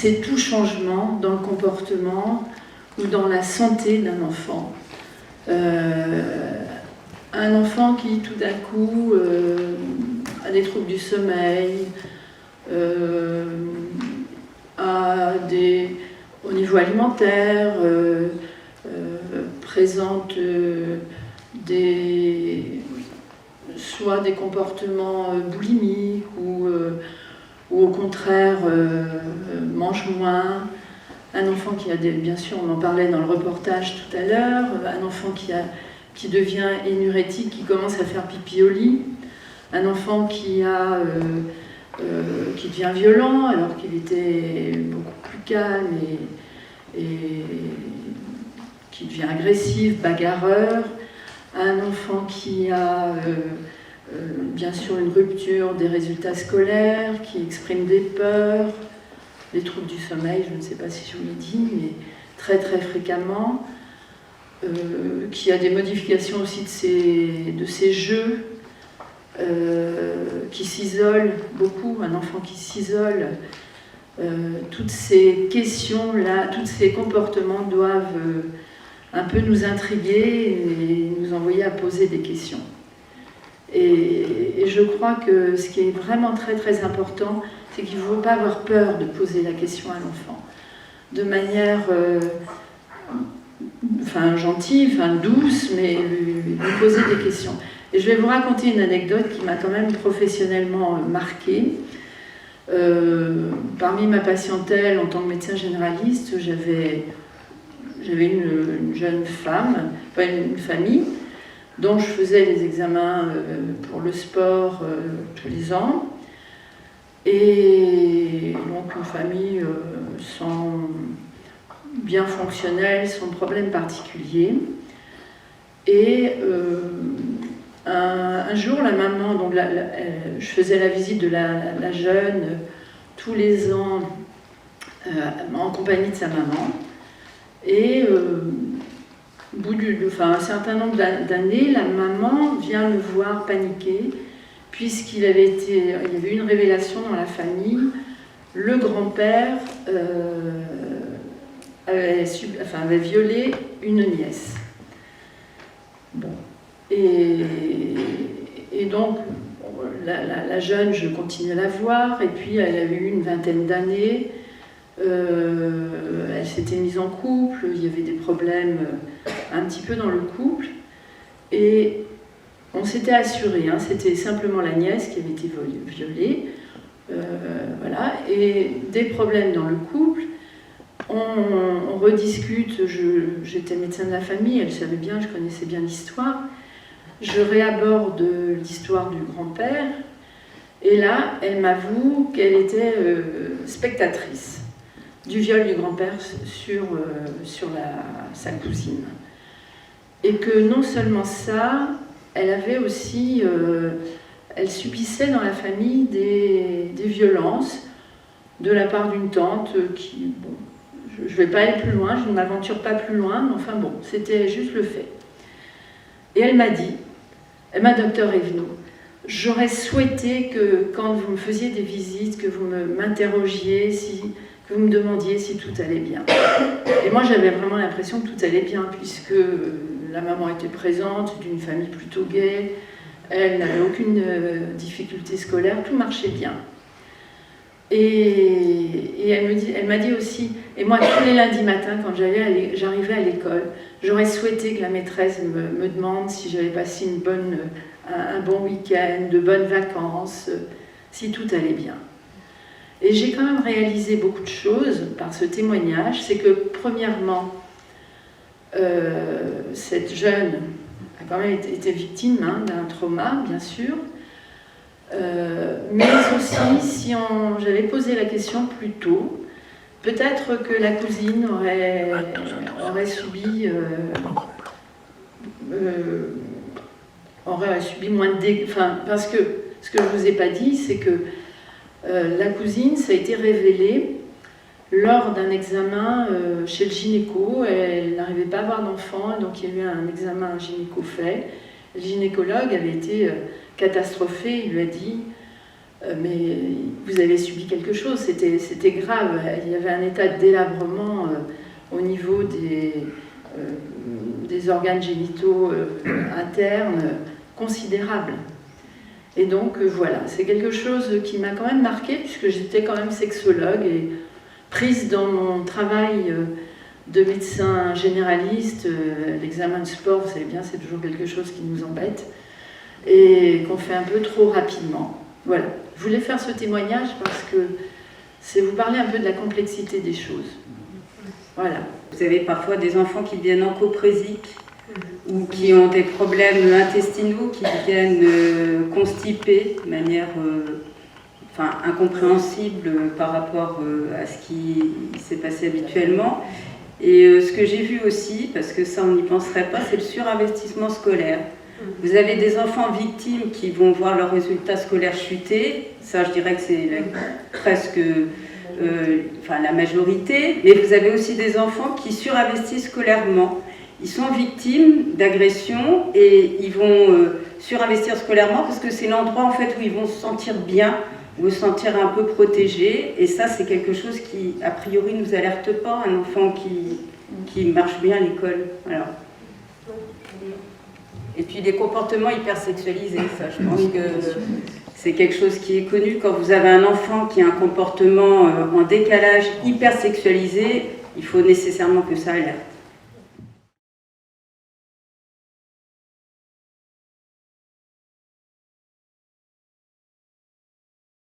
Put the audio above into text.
c'est tout changement dans le comportement ou dans la santé d'un enfant. Un enfant qui tout d'un coup a des troubles du sommeil, au niveau alimentaire, présente soit des comportements boulimiques ou au contraire mange moins. Un enfant qui a bien sûr, on en parlait dans le reportage tout à l'heure, un enfant qui devient énurétique, qui commence à faire pipi au lit, un enfant qui devient violent alors qu'il était beaucoup plus calme et qui devient agressif, bagarreur, un enfant qui a bien sûr une rupture des résultats scolaires, qui exprime des peurs, des troubles du sommeil, je ne sais pas si je vous l'ai dit, mais très très fréquemment, qui a des modifications aussi de ses jeux, qui s'isole beaucoup, un enfant qui s'isole. Toutes ces questions-là, tous ces comportements doivent un peu nous intriguer et nous envoyer à poser des questions. Et je crois que ce qui est vraiment très très important, c'est qu'il ne faut pas avoir peur de poser la question à l'enfant, de manière gentille, douce, mais lui poser des questions. Et je vais vous raconter une anecdote qui m'a quand même professionnellement marquée. Parmi ma patientèle en tant que médecin généraliste, j'avais une jeune femme, une famille, dont je faisais les examens pour le sport tous les ans. Et donc une famille bien fonctionnelle, sans problème particulier. Et un jour, la maman, donc je faisais la visite de la jeune tous les ans en compagnie de sa maman. Et au bout un certain nombre d'années, la maman vient me voir paniquer, puisqu'il y avait eu une révélation dans la famille. Le grand-père avait violé une nièce. Bon. Et donc, la jeune, je continue à la voir, et puis elle avait eu une vingtaine d'années. Elle s'était mise en couple, il y avait des problèmes un petit peu dans le couple, et on s'était assuré, c'était simplement la nièce qui avait été violée, voilà, et des problèmes dans le couple. On rediscute, j'étais médecin de la famille, elle savait bien, je connaissais bien l'histoire. Je réaborde l'histoire du grand-père, et là, elle m'avoue qu'elle était spectatrice du viol du grand-père sur sa cousine. Et que non seulement ça, elle avait aussi, elle subissait dans la famille des violences de la part d'une tante qui, bon, je ne vais pas aller plus loin, je ne m'aventure pas plus loin, mais enfin bon, c'était juste le fait. Et elle m'a dit, docteur Evenot, j'aurais souhaité que quand vous me faisiez des visites, que vous m'interrogiez, que vous me demandiez si tout allait bien. Et moi j'avais vraiment l'impression que tout allait bien, puisque la maman était présente, d'une famille plutôt gaie, elle n'avait aucune difficulté scolaire, tout marchait bien. Et elle m'a dit aussi, et moi tous les lundis matins quand j'arrivais à l'école, j'aurais souhaité que la maîtresse me demande si j'avais passé un bon week-end, de bonnes vacances, si tout allait bien. Et j'ai quand même réalisé beaucoup de choses par ce témoignage. C'est que premièrement, cette jeune a quand même été victime d'un trauma, bien sûr, mais aussi, si j'avais posé la question plus tôt, peut-être que la cousine aurait subi moins de dégâts. Parce que ce que je ne vous ai pas dit, c'est que la cousine, ça a été révélé lors d'un examen chez le gynéco. Elle n'arrivait pas à avoir d'enfant, donc il y a eu un examen gynéco fait. Le gynécologue avait été catastrophé, il lui a dit mais vous avez subi quelque chose, c'était grave. Il y avait un état de délabrement au niveau des organes génitaux internes considérable. Et donc voilà, c'est quelque chose qui m'a quand même marquée, puisque j'étais quand même sexologue et prise dans mon travail de médecin généraliste. L'examen de sport, vous savez bien, c'est toujours quelque chose qui nous embête et qu'on fait un peu trop rapidement. Voilà, je voulais faire ce témoignage parce que c'est vous parler un peu de la complexité des choses. Voilà. Vous avez parfois des enfants qui viennent en coprésique ou qui ont des problèmes intestinaux, qui viennent constipés de manière incompréhensible par rapport à ce qui s'est passé habituellement. Et ce que j'ai vu aussi, parce que ça on n'y penserait pas, c'est le surinvestissement scolaire. Vous avez des enfants victimes qui vont voir leurs résultats scolaires chuter, ça je dirais que c'est presque la majorité, mais vous avez aussi des enfants qui surinvestissent scolairement. Ils sont victimes d'agressions et ils vont surinvestir scolairement parce que c'est l'endroit en fait où ils vont se sentir bien, ou se sentir un peu protégés, et ça c'est quelque chose qui a priori nous alerte pas, un enfant qui marche bien à l'école. Alors. Et puis les comportements hypersexualisés, ça je pense que c'est quelque chose qui est connu. Quand vous avez un enfant qui a un comportement en décalage hypersexualisé, il faut nécessairement que ça alerte.